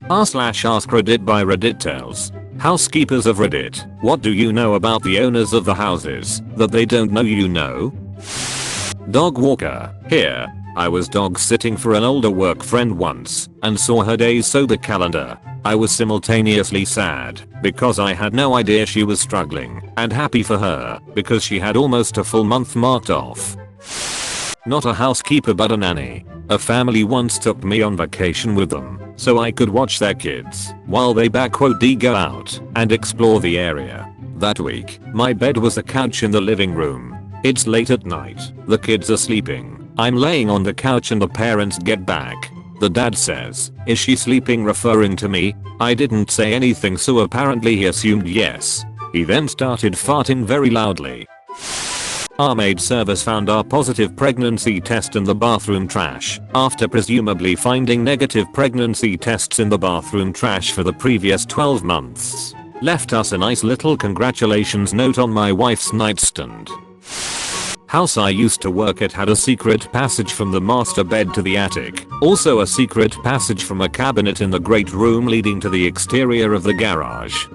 r/AskReddit by Reddit tells. Housekeepers of Reddit, what do you know about the owners of the houses that they don't know you know? Dog walker. Here, I was dog sitting for an older work friend once and saw her days so the calendar. I was simultaneously sad because I had no idea she was struggling and happy for her because she had almost a full month marked off. Not a housekeeper but a nanny. A family once took me on vacation with them so I could watch their kids while they go out and explore the area. That week, my bed was a couch in the living room. It's late at night, the kids are sleeping. I'm laying on the couch and the parents get back. The dad says, "Is she sleeping?" referring to me. I didn't say anything so apparently he assumed yes. He then started farting very loudly. Our maid service found our positive pregnancy test in the bathroom trash after presumably finding negative pregnancy tests in the bathroom trash for the previous 12 months. Left us a nice little congratulations note on my wife's nightstand. House I used to work at had a secret passage from the master bed to the attic. Also a secret passage from a cabinet in the great room leading to the exterior of the garage.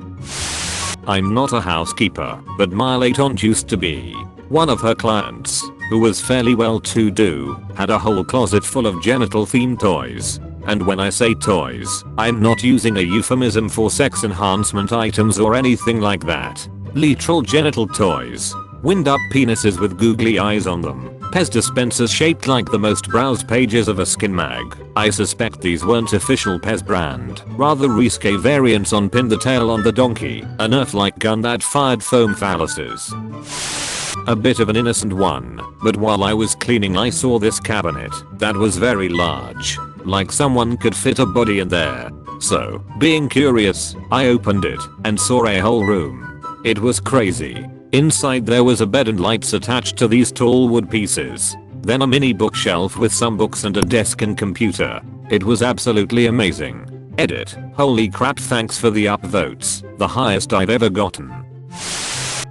I'm not a housekeeper, but my late aunt used to be. One of her clients, who was fairly well to do, had a whole closet full of genital themed toys. And when I say toys, I'm not using a euphemism for sex enhancement items or anything like that. Literal genital toys. Wind up penises with googly eyes on them. Pez dispensers shaped like the most browsed pages of a skin mag. I suspect these weren't official Pez brand, rather risque variants on Pin the Tail on the Donkey, a Nerf-like gun that fired foam phalluses. A bit of an innocent one, but while I was cleaning I saw this cabinet that was very large, like someone could fit a body in there. So, being curious, I opened it and saw a whole room. It was crazy. Inside there was a bed and lights attached to these tall wood pieces. Then a mini bookshelf with some books and a desk and computer. It was absolutely amazing. Edit. Holy crap, thanks for the upvotes. The highest I've ever gotten.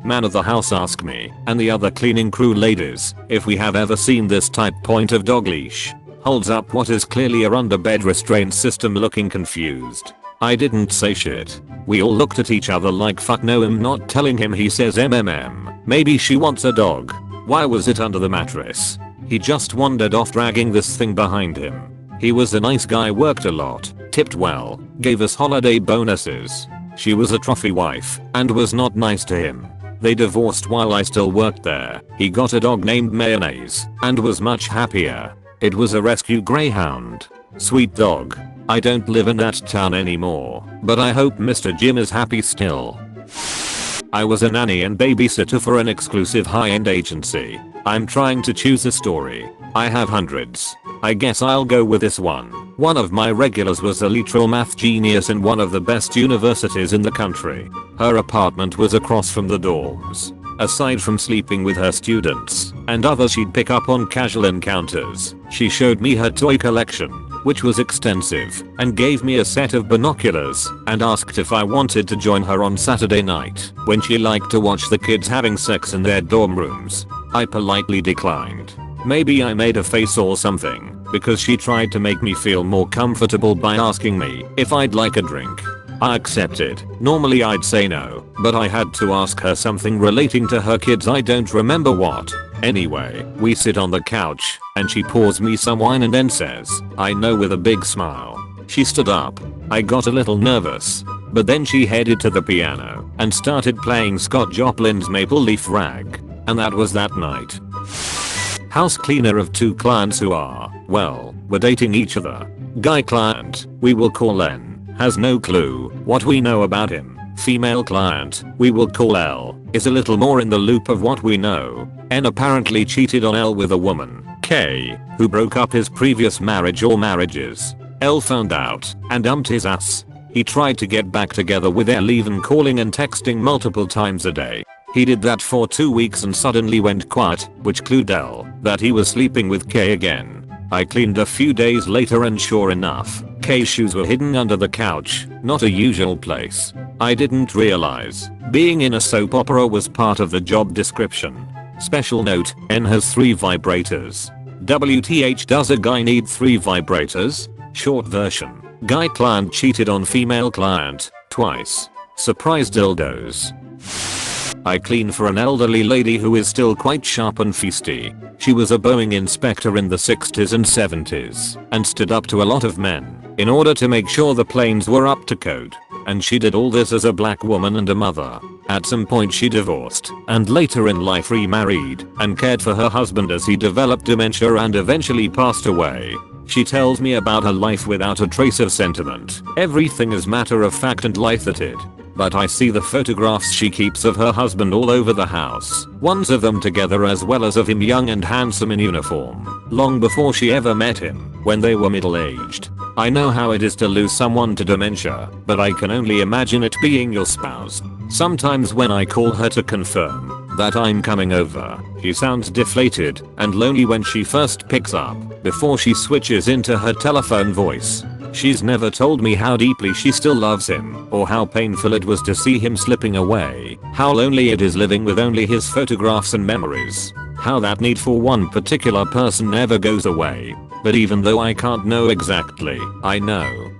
Man of the house asked me and the other cleaning crew ladies if we have ever seen this type point of dog leash. Holds up what is clearly a underbed restraint system looking confused. I didn't say shit. We all looked at each other like fuck no, I'm not telling him. He says mmm. Maybe she wants a dog. Why was it under the mattress? He just wandered off dragging this thing behind him. He was a nice guy, worked a lot, tipped well, gave us holiday bonuses. She was a trophy wife and was not nice to him. They divorced while I still worked there. He got a dog named Mayonnaise and was much happier. It was a rescue greyhound. Sweet dog. I don't live in that town anymore, but I hope Mr. Jim is happy still. I was a nanny and babysitter for an exclusive high-end agency. I'm trying to choose a story. I have hundreds. I guess I'll go with this one. One of my regulars was a literal math genius in one of the best universities in the country. Her apartment was across from the dorms. Aside from sleeping with her students and others she'd pick up on casual encounters, she showed me her toy collection, which was extensive, and gave me a set of binoculars and asked if I wanted to join her on Saturday night when she liked to watch the kids having sex in their dorm rooms. I politely declined. Maybe I made a face or something because she tried to make me feel more comfortable by asking me if I'd like a drink. I accepted. Normally I'd say no, but I had to ask her something relating to her kids, I don't remember what. Anyway, we sit on the couch and she pours me some wine and then says, "I know," with a big smile. She stood up. I got a little nervous, but then she headed to the piano and started playing Scott Joplin's Maple Leaf Rag. And that was that night. House cleaner of two clients who are, well, we're dating each other. Guy client, we will call N, has no clue what we know about him. Female client, we will call L, is a little more in the loop of what we know. N apparently cheated on L with a woman, K, who broke up his previous marriage or marriages. L found out and dumped his ass. He tried to get back together with L, even calling and texting multiple times a day. He did that for 2 weeks and suddenly went quiet, which clued L that he was sleeping with K again. I cleaned a few days later and sure enough, K's shoes were hidden under the couch, not a usual place. I didn't realize being in a soap opera was part of the job description. Special note, N has 3 vibrators. WTH, does a guy need 3 vibrators? Short version. Guy client cheated on female client twice. Surprise dildos. I clean for an elderly lady who is still quite sharp and feisty. She was a Boeing inspector in the 60s and 70s and stood up to a lot of men in order to make sure the planes were up to code. And she did all this as a black woman and a mother. At some point she divorced and later in life remarried and cared for her husband as he developed dementia and eventually passed away. She tells me about her life without a trace of sentiment. Everything is matter of fact and life that it. But I see the photographs she keeps of her husband all over the house. Ones of them together as well as of him young and handsome in uniform. Long before she ever met him, when they were middle-aged. I know how it is to lose someone to dementia, but I can only imagine it being your spouse. Sometimes when I call her to confirm that I'm coming over, she sounds deflated and lonely when she first picks up, before she switches into her telephone voice. She's never told me how deeply she still loves him, or how painful it was to see him slipping away, how lonely it is living with only his photographs and memories, how that need for one particular person never goes away. But even though I can't know exactly, I know.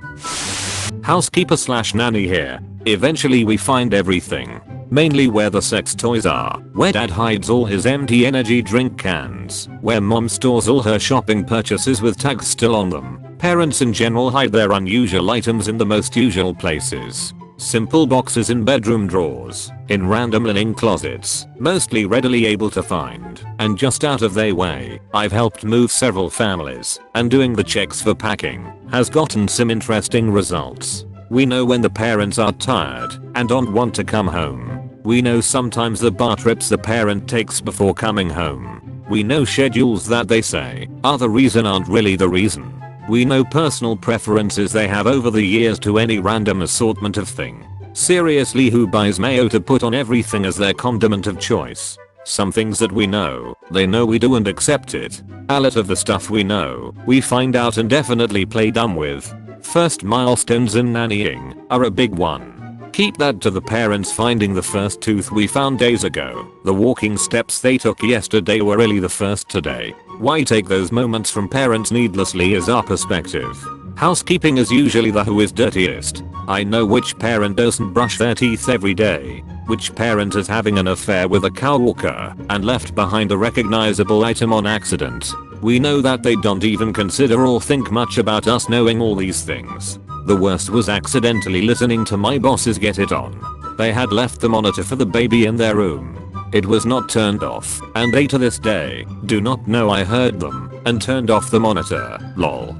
Housekeeper/nanny here. Eventually we find everything. Mainly where the sex toys are, where dad hides all his empty energy drink cans, where mom stores all her shopping purchases with tags still on them. Parents in general hide their unusual items in the most usual places. Simple boxes in bedroom drawers, in random linen closets, mostly readily able to find, and just out of their way. I've helped move several families, and doing the checks for packing has gotten some interesting results. We know when the parents are tired and don't want to come home. We know sometimes the bar trips the parent takes before coming home. We know schedules that they say are the reason aren't really the reason. We know personal preferences they have over the years to any random assortment of thing. Seriously, who buys mayo to put on everything as their condiment of choice? Some things that we know, they know we do and accept it. A lot of the stuff we know, we find out and definitely play dumb with. First milestones in nannying are a big one. Keep that to the parents finding the first tooth we found days ago. The walking steps they took yesterday were really the first today. Why take those moments from parents needlessly is our perspective. Housekeeping is usually the who is dirtiest. I know which parent doesn't brush their teeth every day, which parent is having an affair with a cow walker and left behind a recognizable item on accident. We know that they don't even consider or think much about us knowing all these things. The worst was accidentally listening to my bosses get it on. They had left the monitor for the baby in their room. It was not turned off, and they to this day do not know I heard them and turned off the monitor. Lol.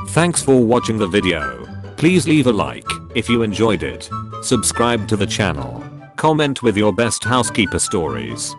Thanks for watching the video. Please leave a like if you enjoyed it. Subscribe to the channel. Comment with your best housekeeper stories.